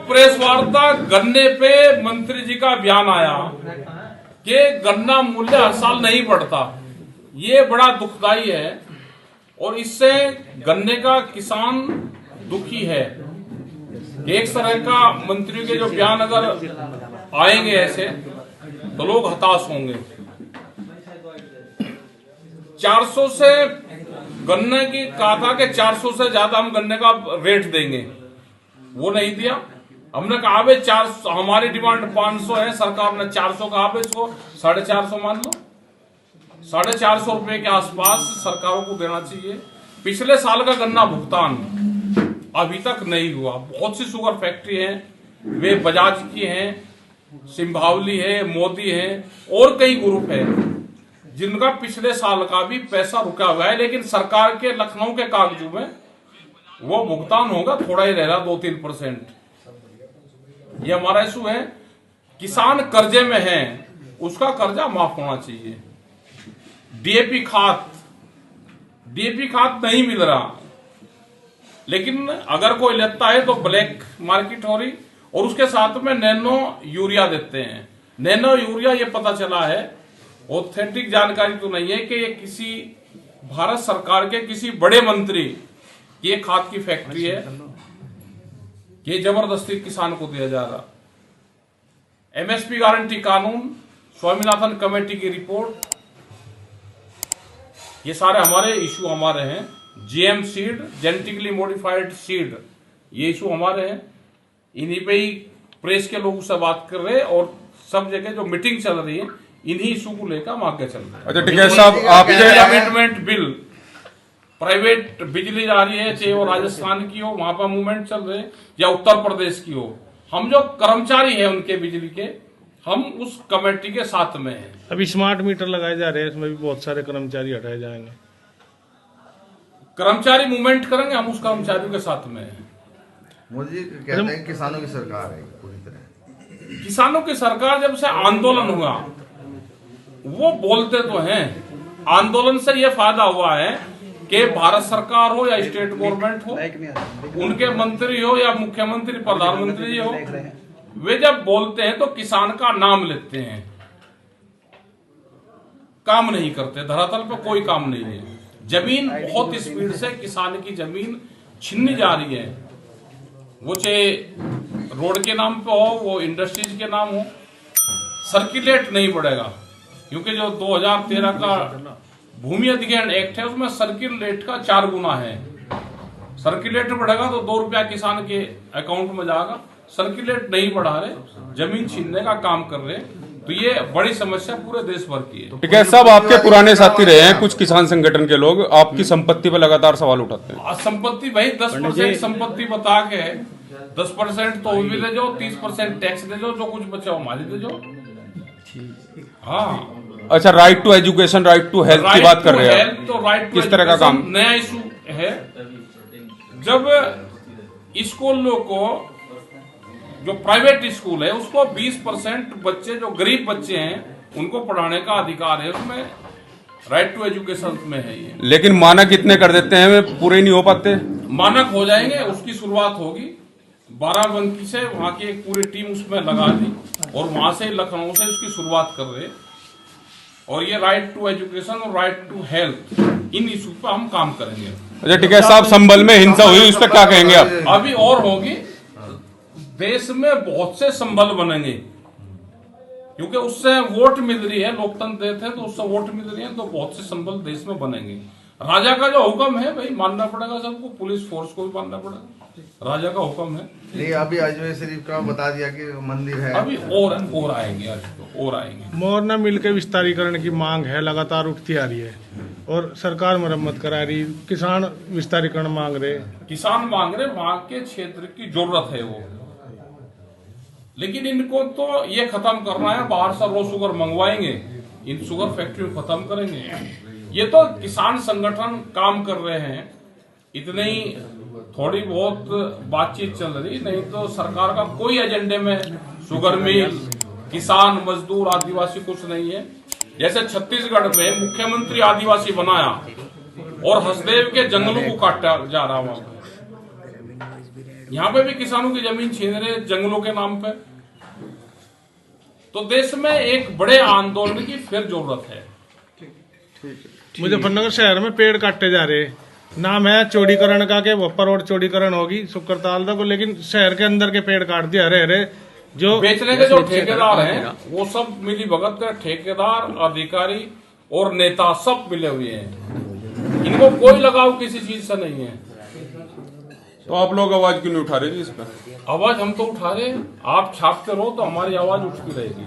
Press वार्ता गन्ने पे मंत्री जी का बयान आया कि गन्ना मूल्य हर साल नहीं बढ़ता। ये बड़ा दुखदाई है और इससे गन्ने का किसान दुखी है। एक तरह का मंत्रियों के जो बयान अगर आएंगे ऐसे तो लोग हताश होंगे। 400 से गन्ने की कहा था कि 400 से ज्यादा हम गन्ने का रेट देंगे, वो नहीं दिया। हमने कहा भाई 400, हमारी डिमांड 500 है, सरकार ने 400 कहा, इसको 450 मान लो। 450 रुपए के आसपास सरकारों को देना चाहिए। पिछले साल का गन्ना भुगतान अभी तक नहीं हुआ। बहुत सी शुगर फैक्ट्री हैं, वे बजाज की हैं, सिंभावली है, मोदी है और कई ग्रुप है जिनका पिछले साल का भी पैसा रुका हुआ है, लेकिन सरकार के लखनऊ के कागजों में वो भुगतान होगा, थोड़ा ही रह रहा 2-3%। ये हमारा इशू है। किसान कर्जे में है, उसका कर्जा माफ होना चाहिए। डीएपी खाद नहीं मिल रहा, लेकिन अगर कोई लेता है तो ब्लैक मार्केट हो रही, और उसके साथ में नैनो यूरिया देते हैं। नैनो यूरिया ये पता चला है, ऑथेंटिक जानकारी तो नहीं है, कि ये किसी भारत सरकार के किसी बड़े मंत्री की ये खाद की फैक्ट्री है, ये जबरदस्ती किसान को दिया जा रहा। एमएसपी गारंटी कानून, स्वामीनाथन कमेटी की रिपोर्ट, ये सारे हमारे इशू हमारे हैं। GM seed, genetically modified seed, ये इशू हमारे हैं। इन्हीं पे ही प्रेस के लोगों से बात कर रहे हैं और सब जगह जो मीटिंग चल रही है इन्हीं इशू को लेकर हम आगे चल रहे हैं। अच्छा ठीक है साहब, आपके अमेंडमेंट बिल, प्राइवेट बिजली जा रही है, चाहे वो राजस्थान की हो, वहां पर मूवमेंट चल रहे हैं, या उत्तर प्रदेश की हो, हम जो कर्मचारी हैं उनके बिजली के, हम उस कमेटी के साथ में हैं। अभी स्मार्ट मीटर लगाए जा रहे हैं, इसमें भी बहुत सारे कर्मचारी हटाए जाएंगे। कर्मचारी मूवमेंट करेंगे, हम उस कर्मचारियों के साथ में हैं। मोदी जी कहते हैं किसानों की सरकार है पूरी तरह। किसानों की सरकार जब से आंदोलन हुआ, वो बोलते तो हैं, आंदोलन से ये फायदा हुआ है कि भारत सरकार हो या स्टेट गवर्नमेंट हो, उनके मंत्री हो या मुख्यमंत्री प्रधानमंत्री हो, वे जब बोलते हैं तो किसान का नाम लेते हैं, काम नहीं करते। धरातल पे कोई काम नहीं है। जमीन बहुत स्पीड से किसान की जमीन छीननी जा रही है, वो चाहे रोड के नाम पे हो, वो इंडस्ट्रीज के नाम हो। सर्कुलेट नहीं बढ़ेगा, क्योंकि जो 2013 का भूमि अधिग्रहण एक्ट है उसमें सर्कुलेट का 4 गुना है। सर्कुलेट बढ़ेगा तो 2 रुपया किसान के अकाउंट में जाएगा। सर्कुलेट नहीं बढ़ा रहे, जमीन छीनने का काम कर रहे, तो ये बड़ी समस्या पूरे देश भर की है। ठीक है साहब, आपके पुराने साथी रहे हैं कुछ किसान संगठन के लोग, आपकी संपत्ति पर लगातार सवाल उठाते हैं। संपत्ति भाई 10% संपत्ति बता के 10% तो भी दे जाओ, 30% टैक्स दे जाओ, जो कुछ बचा हमारी दे जाओ। हाँ, अच्छा, right to education, right to health की बात कर रहे हैं, तो राइट किस तरह का काम? नया इशू है। जब स्कूलों को, जो प्राइवेट स्कूल है उसको 20% बच्चे, जो गरीब बच्चे हैं, उनको पढ़ाने का अधिकार है, उसमें राइट टू एजुकेशन में है ये। लेकिन मानक इतने कर देते हैं, वे पूरे नहीं हो पाते। मानक हो जाएंगे, उसकी शुरुआत होगी। बाराबंकी से वहां की एक पूरी टीम उसमें लगा दी और वहां से लखनऊ से उसकी शुरुआत कर रहे। और ये राइट टू एजुकेशन और राइट टू हेल्थ, इन इशू पर हम काम करेंगे। अच्छा ठीक है साहब, संभल में हिंसा हुई, उस पर क्या कहेंगे आप? अभी और होगी, देश में बहुत से संबल बनेंगे, क्योंकि उससे वोट मिल रही है, लोकतंत्र देते हैं तो उससे वोट मिल रही है, तो बहुत से संबल देश में बनेंगे। राजा का जो हुक्म है भाई मानना पड़ेगा सबको, पुलिस फोर्स को भी मानना पड़ेगा, राजा का हुक्म है। नहीं, अभी अजमेर शरीफ का बता दिया कि मंदिर है, अभी और आएंगे, आज तो और आएंगे। मोरना मिल के विस्तारीकरण की मांग है, लगातार उठती आ रही है और सरकार मरम्मत करा रही, किसान विस्तारीकरण मांग रहे, किसान मांग रहे, वहां के क्षेत्र की जरूरत है वो, लेकिन इनको तो ये खत्म करना है। बाहर से रो शुगर मंगवाएंगे, इन शुगर फैक्ट्री को खत्म करेंगे। ये तो किसान संगठन काम कर रहे हैं, इतनी थोड़ी बहुत बातचीत चल रही, नहीं तो सरकार का कोई एजेंडे में शुगर मिल, किसान, मजदूर, आदिवासी कुछ नहीं है। जैसे छत्तीसगढ़ में मुख्यमंत्री आदिवासी बनाया और हसदेव के जंगलों को काटा जा रहा वहां। यहाँ पे भी किसानों की जमीन छीन रहे जंगलों के नाम पे। तो देश में एक बड़े आंदोलन की फिर जरूरत है। मुजफ्फरनगर शहर में पेड़ काटे जा रहे हैं, नाम है चौड़ीकरण का के वपर रोड चौड़ीकरण होगी शुक्रताल तक, लेकिन शहर के अंदर के पेड़ काट दिए हरे हरे। जो बेचने के जो ठेकेदार हैं वो सब मिली भगत कर, ठेकेदार, अधिकारी और नेता सब मिले हुए हैं। इनको कोई लगाव किसी चीज से नहीं है। तो आप लोग आवाज क्यों नहीं उठा रहे जी इस पर? आवाज हम तो उठा रहे हैं, आप छापते रहो तो हमारी आवाज उठती रहेगी।